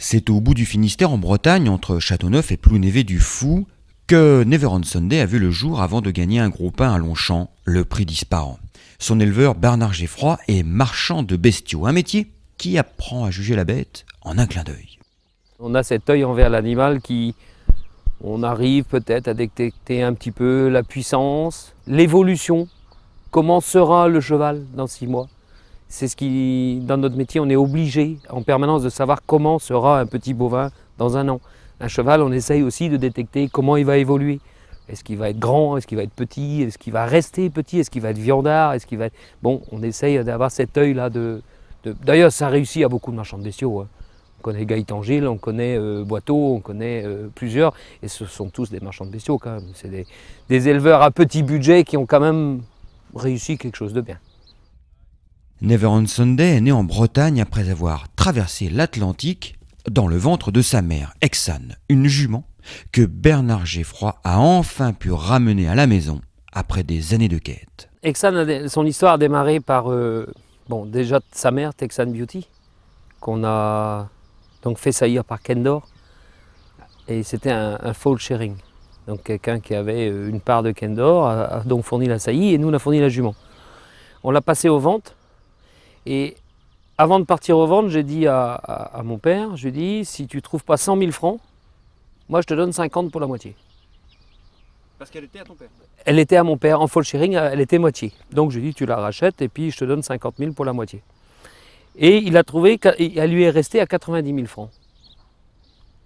C'est au bout du Finistère en Bretagne, entre Châteauneuf et Plounévez-du-Fou, que Never on Sunday a vu le jour avant de gagner un gros pain à Longchamp, le prix disparant. Son éleveur Bernard Geffroy est marchand de bestiaux, un métier qui apprend à juger la bête en un clin d'œil. On a cet œil envers l'animal qui, on arrive peut-être à détecter un petit peu la puissance, l'évolution, comment sera le cheval dans 6 mois. C'est ce qui, dans notre métier, on est obligé en permanence de savoir comment sera un petit bovin dans un an. Un cheval, on essaye aussi de détecter comment il va évoluer. Est-ce qu'il va être grand? Est-ce qu'il va être petit? Est-ce qu'il va rester petit? Est-ce qu'il va être viandard? Est-ce qu'il va être... Bon, on essaye d'avoir cet œil-là D'ailleurs, ça réussit à beaucoup de marchands de bestiaux. Hein. On connaît Gaëtan Gilles, on connaît Boiteau, on connaît plusieurs. Et ce sont tous des marchands de bestiaux quand même. C'est des éleveurs à petit budget qui ont quand même réussi quelque chose de bien. Never on Sunday est né en Bretagne après avoir traversé l'Atlantique dans le ventre de sa mère, Exane, une jument que Bernard Geffroy a enfin pu ramener à la maison après des années de quête. Exane, son histoire a démarré par déjà sa mère, Texan Beauty, qu'on a donc fait saillir par Kendor. Et c'était un foal sharing. Donc quelqu'un qui avait une part de Kendor a donc fourni la saillie et nous on a fourni la jument. On l'a passé aux ventes. Et avant de partir aux ventes, j'ai dit à mon père, je lui ai dit, si tu ne trouves pas 100 000 francs, moi je te donne 50 pour la moitié. Parce qu'elle était à ton père? Elle était à mon père, en foal sharing, elle était moitié. Donc je lui ai dit, tu la rachètes et puis je te donne 50 000 pour la moitié. Et il a trouvé qu'elle lui est restée à 90 000 francs.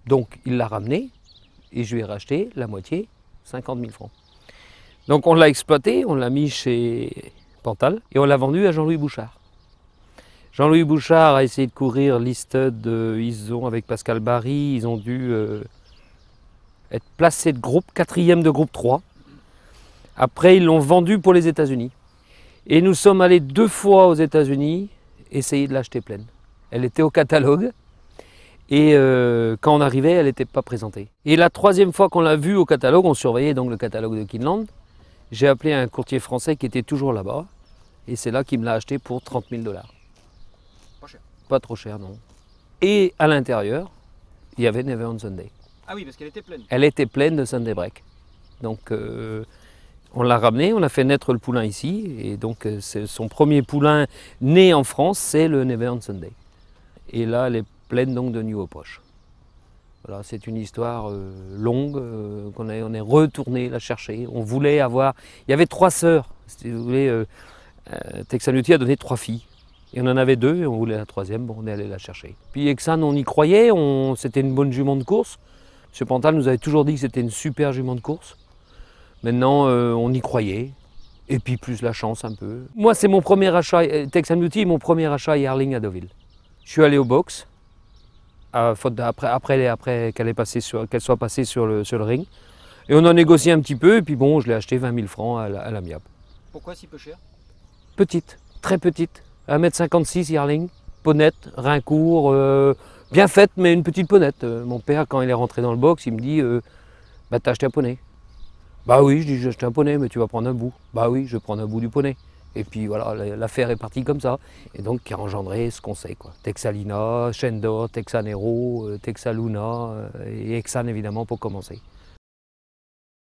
Donc il l'a ramenée et je lui ai racheté la moitié, 50 000 francs. Donc on l'a exploité, on l'a mis chez Pantal et on l'a vendu à Jean-Louis Bouchard. Jean-Louis Bouchard a essayé de courir l'Easted, avec Pascal Barry, ils ont dû être placés de groupe, 4e de groupe 3. Après, ils l'ont vendu pour les États-Unis. Et nous sommes allés 2 fois aux États-Unis essayer de l'acheter pleine. Elle était au catalogue et quand on arrivait, elle n'était pas présentée. Et la 3e fois qu'on l'a vue au catalogue, on surveillait donc le catalogue de Kinland, j'ai appelé un courtier français qui était toujours là-bas et c'est là qu'il me l'a acheté pour 30 000 $. Pas cher. Pas trop cher, non. Et à l'intérieur, il y avait Never on Sunday. Ah oui, parce qu'elle était pleine. Elle était pleine de Sunday Break. Donc on l'a ramené, on a fait naître le poulain ici. Et donc son premier poulain né en France, c'est le Never on Sunday. Et là, elle est pleine donc de New aux poches. Voilà, c'est une histoire longue, on est retourné la chercher. On voulait avoir... Il y avait 3 sœurs. Si vous voulez, Texan Beauty a donné 3 filles. Et on en avait 2 et on voulait la 3e, bon, on est allé la chercher. Puis Exane, on y croyait, c'était une bonne jument de course. M. Pantal nous avait toujours dit que c'était une super jument de course. Maintenant, on y croyait. Et puis plus la chance un peu. Moi, c'est mon premier achat, Texan Beauty est mon premier achat yearling à Deauville. Je suis allé au box, après qu'elle soit passée sur le ring. Et on a négocié un petit peu, et puis bon, je l'ai acheté 20 000 francs à l'amiable. Pourquoi si peu cher? Petite, très petite. 1,56 m yearling, ponette, rein court, bien faite, mais une petite ponette. Mon père, quand il est rentré dans le box, il me dit bah, t'as acheté un poney? Bah oui, je dis j'ai acheté un poney, mais tu vas prendre un bout. Bah oui, je vais prendre un bout du poney. Et puis voilà, l'affaire est partie comme ça. Et donc qui a engendré ce qu'on sait, quoi. Texalina, Shendor, Texanero, Texaluna et Exane évidemment pour commencer.